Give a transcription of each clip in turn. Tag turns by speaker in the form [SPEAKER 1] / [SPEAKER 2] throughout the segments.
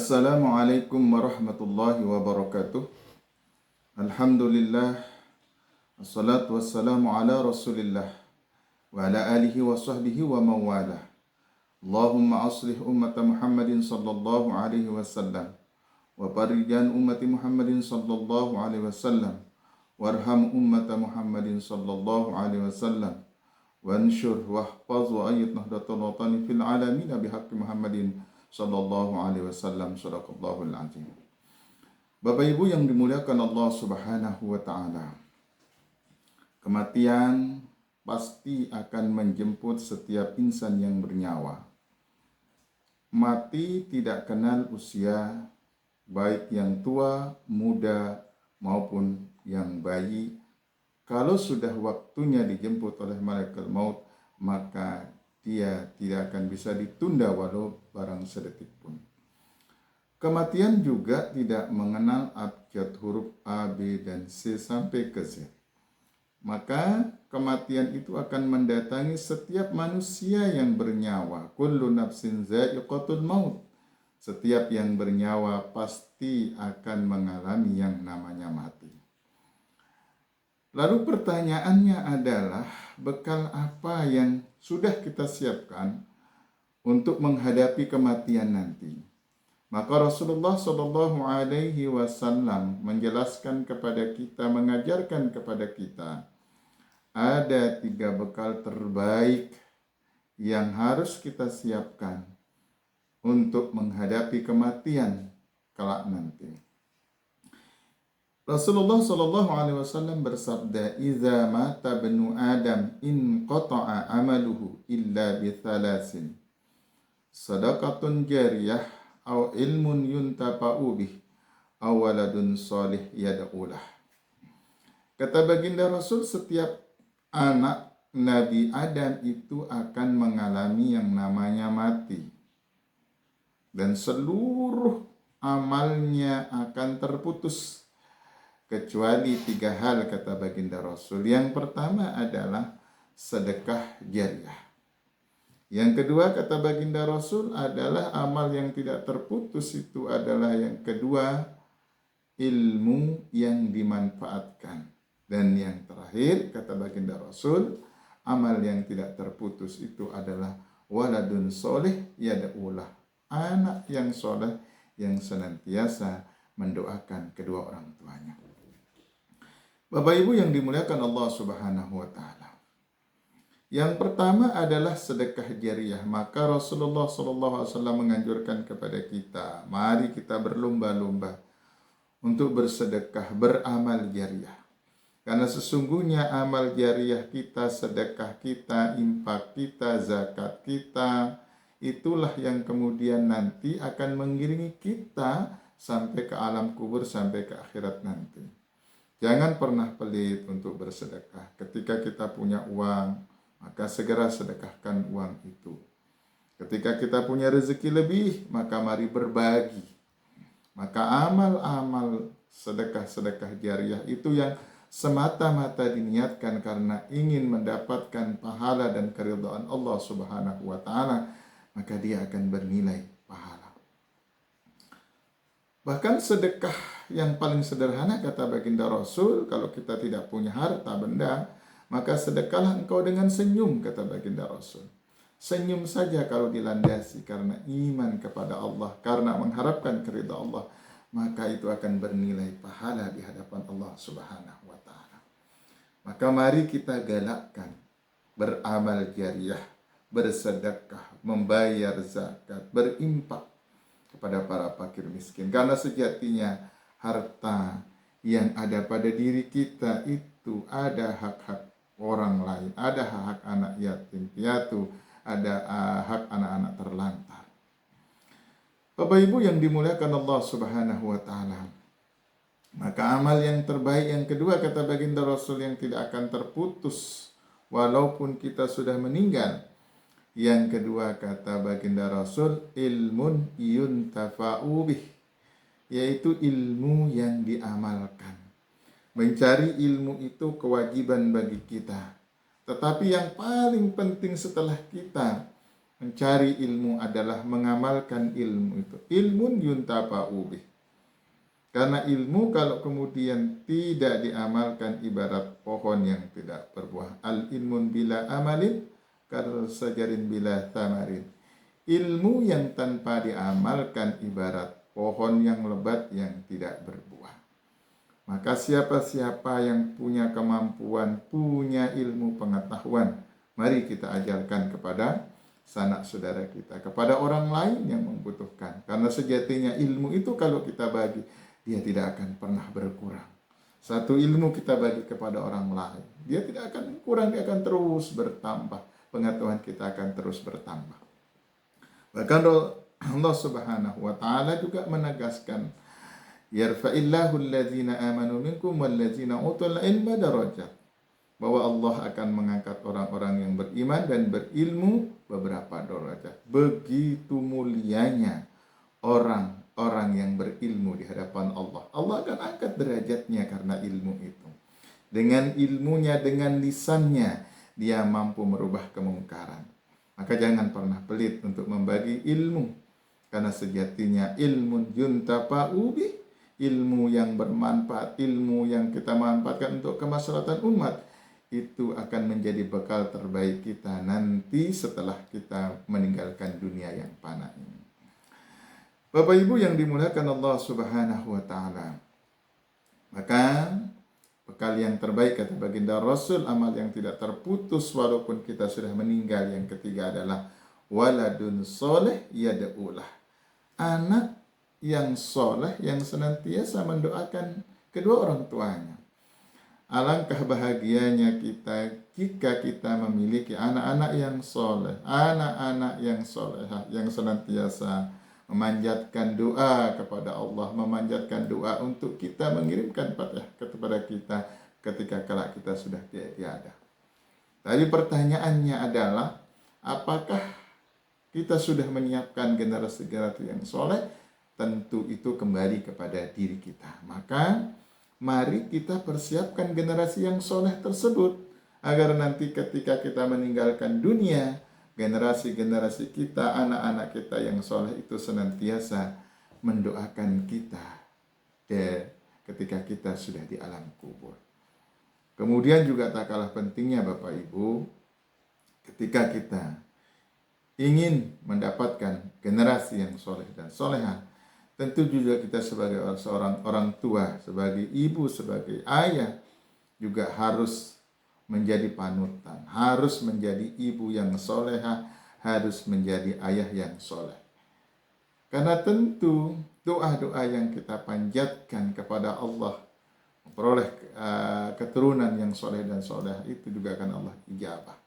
[SPEAKER 1] Assalamualaikum warahmatullahi wabarakatuh. Alhamdulillah. Assalatu wassalamu ala rasulillah wa ala alihi wa sahbihi wa mawalah. Allahumma aslih ummata Muhammadin sallallahu alaihi wasallam wa farijan ummati Muhammadin sallallahu alaihi wasallam warham ummata Muhammadin sallallahu alaihi wasallam wansyur wahfaz wa ayyid nahdlatul watani fil alamin bihaqqi Muhammadin sallallahu alaihi wasallam. Sadaqallahul azim. Bapak Ibu yang dimuliakan Allah Subhanahu wa taala. Kematian pasti akan menjemput setiap insan yang bernyawa. Mati tidak kenal usia, baik yang tua, muda maupun yang bayi. Kalau sudah waktunya dijemput oleh malaikat maut, maka dia tidak akan bisa ditunda walau barang sedetik pun. Kematian juga tidak mengenal abjad huruf A, B, dan C sampai ke Z. Maka kematian itu akan mendatangi setiap manusia yang bernyawa. Kullu nafsin za'iqatul maut. Setiap yang bernyawa pasti akan mengalami yang namanya mati. Lalu pertanyaannya adalah, bekal apa yang sudah kita siapkan untuk menghadapi kematian nanti? Maka Rasulullah Shallallahu Alaihi Wasallam menjelaskan kepada kita, mengajarkan kepada kita, ada 3 bekal terbaik yang harus kita siapkan untuk menghadapi kematian kelak nanti. Rasulullah Shallallahu Alaihi Wasallam bersabda, "Iza mata benu Adam in qata'a amaluhu illa bi thalasin, sadaqatun jariyah, aw ilmun yuntafa'u bih, aw waladun salih yad'ulah." Kata baginda Rasul, setiap anak Nabi Adam itu akan mengalami yang namanya mati, dan seluruh amalnya akan terputus kecuali 3 hal, kata baginda Rasul. Yang pertama adalah sedekah jariah. Yang kedua, kata baginda Rasul, adalah amal yang tidak terputus itu adalah yang kedua, ilmu yang dimanfaatkan. Dan yang terakhir, kata baginda Rasul, amal yang tidak terputus itu adalah waladun soleh yad'ulah, anak yang soleh yang senantiasa mendoakan kedua orang tuanya. Bapak Ibu yang dimuliakan Allah Subhanahu wa taala. Yang pertama adalah sedekah jariah. Maka Rasulullah SAW menganjurkan kepada kita, mari kita berlomba-lomba untuk bersedekah, beramal jariah. Karena sesungguhnya amal jariah kita, sedekah kita, infak kita, zakat kita, itulah yang kemudian nanti akan mengiringi kita sampai ke alam kubur, sampai ke akhirat nanti. Jangan pernah pelit untuk bersedekah. Ketika kita punya uang, maka segera sedekahkan uang itu. Ketika kita punya rezeki lebih, maka mari berbagi. Maka amal-amal sedekah-sedekah jariah itu yang semata-mata diniatkan karena ingin mendapatkan pahala dan keridhaan Allah Subhanahu wa taala, maka dia akan bernilai pahala. Bahkan sedekah yang paling sederhana, kata baginda Rasul, kalau kita tidak punya harta benda, maka sedekahlah engkau dengan senyum, kata baginda Rasul. Senyum saja kalau dilandasi karena iman kepada Allah, karena mengharapkan keridhaan Allah, maka itu akan bernilai pahala di hadapan Allah Subhanahu wa taala. Maka mari kita galakkan beramal jariah, bersedekah, membayar zakat, berimpak kepada para fakir miskin. Karena sejatinya harta yang ada pada diri kita itu ada hak-hak orang lain, ada hak anak yatim piatu, ada hak anak-anak terlantar. Bapak Ibu yang dimuliakan Allah Subhanahu wa taala. Maka amal yang terbaik yang kedua, kata baginda Rasul, yang tidak akan terputus walaupun kita sudah meninggal. Yang kedua, kata baginda Rasul, ilmun yuntafa'u bih, yaitu ilmu yang diamalkan. Mencari ilmu itu kewajiban bagi kita. Tetapi yang paling penting setelah kita mencari ilmu adalah mengamalkan ilmu itu. Ilmun yuntafa'u bih. Karena ilmu kalau kemudian tidak diamalkan ibarat pohon yang tidak berbuah. Al ilmun bila amalin kal sajarin bila thamarin. Ilmu yang tanpa diamalkan ibarat pohon yang lebat yang tidak berbuah. Maka siapa-siapa yang punya kemampuan, punya ilmu pengetahuan, mari kita ajarkan kepada sanak saudara kita, kepada orang lain yang membutuhkan. Karena sejatinya ilmu itu kalau kita bagi, dia tidak akan pernah berkurang. Satu ilmu kita bagi kepada orang lain, dia tidak akan kurang, dia akan terus bertambah. Pengetahuan kita akan terus bertambah. Bahkan Allah Subhanahu wa taala juga menegaskan, yarfa'illahu alladzina amanu minkum walladzina utul ilma darajat. Bahwa Allah akan mengangkat orang-orang yang beriman dan berilmu beberapa derajat. Begitu mulianya orang yang berilmu di hadapan Allah. Allah akan angkat derajatnya karena ilmu itu. Dengan ilmunya, dengan lisannya, dia mampu merubah kemungkaran. Maka jangan pernah pelit untuk membagi ilmu. Karena sejatinya ilmu yuntafa'u bih, ilmu yang bermanfaat, ilmu yang kita manfaatkan untuk kemaslahatan umat, itu akan menjadi bekal terbaik kita nanti setelah kita meninggalkan dunia yang fana ini. Bapak Ibu yang dimuliakan Allah Subhanahu wa taala. Maka bekal yang terbaik kata baginda Rasul, amal yang tidak terputus walaupun kita sudah meninggal. Yang ketiga adalah waladun soleh yad'ulah. Anak yang soleh yang senantiasa mendoakan kedua orang tuanya. Alangkah bahagianya kita jika kita memiliki anak-anak yang soleh, anak-anak yang solehah, yang senantiasa memanjatkan doa kepada Allah, memanjatkan doa untuk kita, mengirimkan fatihah kepada kita ketika kelak kita sudah tiada. Tadi pertanyaannya adalah, apakah kita sudah menyiapkan generasi-generasi yang soleh? Tentu itu kembali kepada diri kita. Maka mari kita persiapkan generasi yang soleh tersebut, agar nanti ketika kita meninggalkan dunia, generasi-generasi kita, anak-anak kita yang soleh itu senantiasa mendoakan kita ketika kita sudah di alam kubur. Kemudian juga tak kalah pentingnya Bapak Ibu, ketika kita ingin mendapatkan generasi yang soleh dan solehah, tentu juga kita sebagai seorang orang tua, sebagai ibu, sebagai ayah, juga harus menjadi panutan, harus menjadi ibu yang solehah, harus menjadi ayah yang soleh. Karena tentu doa-doa yang kita panjatkan kepada Allah, memperoleh keturunan yang soleh dan solehah, itu juga akan Allah ijabah.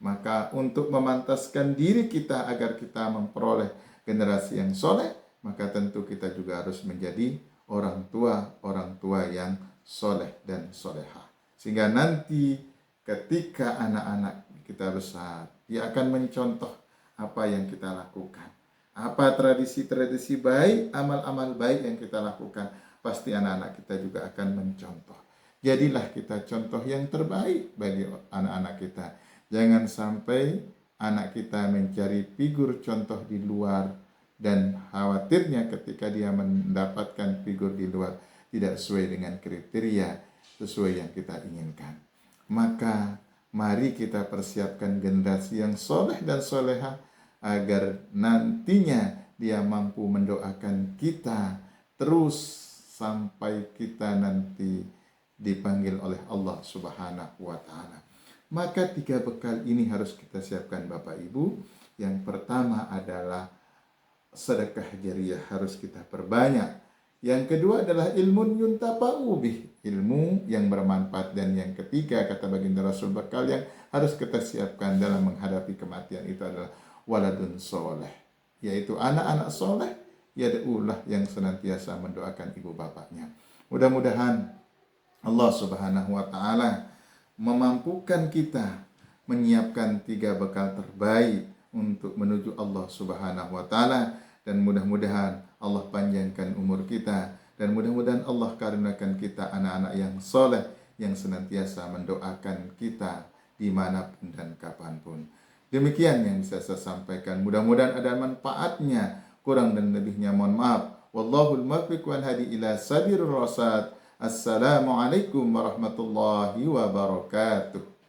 [SPEAKER 1] Maka untuk memantaskan diri kita agar kita memperoleh generasi yang soleh, maka tentu kita juga harus menjadi orang tua yang soleh dan solehah. Sehingga nanti ketika anak-anak kita besar, dia akan mencontoh apa yang kita lakukan. Apa tradisi-tradisi baik, amal-amal baik yang kita lakukan, pasti anak-anak kita juga akan mencontoh. Jadilah kita contoh yang terbaik bagi anak-anak kita. Jangan sampai anak kita mencari figur contoh di luar, dan khawatirnya ketika dia mendapatkan figur di luar tidak sesuai dengan kriteria sesuai yang kita inginkan. Maka mari kita persiapkan generasi yang soleh dan solehah agar nantinya dia mampu mendoakan kita terus sampai kita nanti dipanggil oleh Allah Subhanahu wa taala. Maka 3 bekal ini harus kita siapkan Bapak Ibu. Yang pertama adalah sedekah jariyah, harus kita perbanyak. Yang kedua adalah ilmun yuntafa'u bih, ilmu yang bermanfaat. Dan yang ketiga kata baginda Rasul, bekal yang harus kita siapkan dalam menghadapi kematian itu adalah waladun soleh, yaitu anak-anak soleh yad'ulah, yang senantiasa mendoakan ibu bapaknya. Mudah-mudahan Allah Subhanahu wa taala memampukan kita menyiapkan 3 bekal terbaik untuk menuju Allah Subhanahu wa taala, dan mudah-mudahan Allah panjangkan umur kita, dan mudah-mudahan Allah karuniakan kita anak-anak yang soleh yang senantiasa mendoakan kita dimanapun dan kapanpun. Demikian yang bisa saya sampaikan. Mudah-mudahan ada manfaatnya. Kurang dan lebihnya mohon maaf. Wallahul muwaffiq wal hadi ila sabirur rasyad. Assalamualaikum warahmatullahi wabarakatuh.